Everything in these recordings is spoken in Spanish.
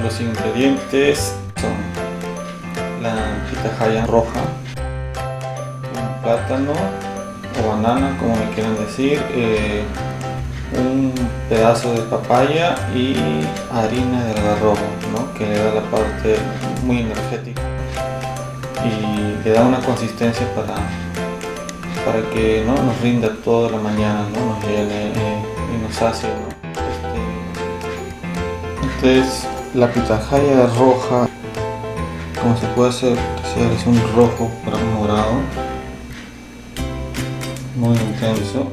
Los ingredientes son la pitahaya roja, un plátano o banana, como me quieran decir, un pedazo de papaya y harina de algarrobo, ¿no? Que le da la parte muy energética y le da una consistencia para que, ¿no?, nos rinda toda la mañana, ¿no?, nos llene y nos sacie, ¿no? Entonces, la pitahaya roja, como se puede hacer, es un rojo para un morado muy intenso.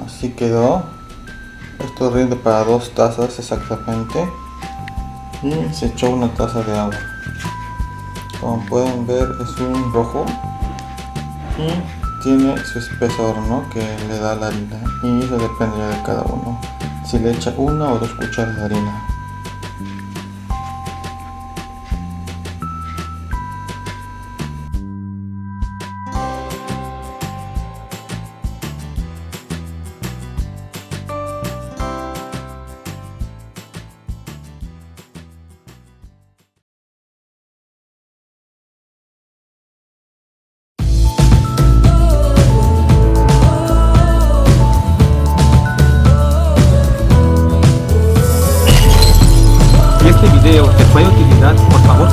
Así quedó. Esto rinde para 2 tazas exactamente y se echó 1 taza de agua. Como pueden ver, es un rojo y tiene su espesor, ¿no?, que le da la harina, y eso depende de cada uno, si le echa 1 o 2 cucharas de harina. Si este video te fue de utilidad, por favor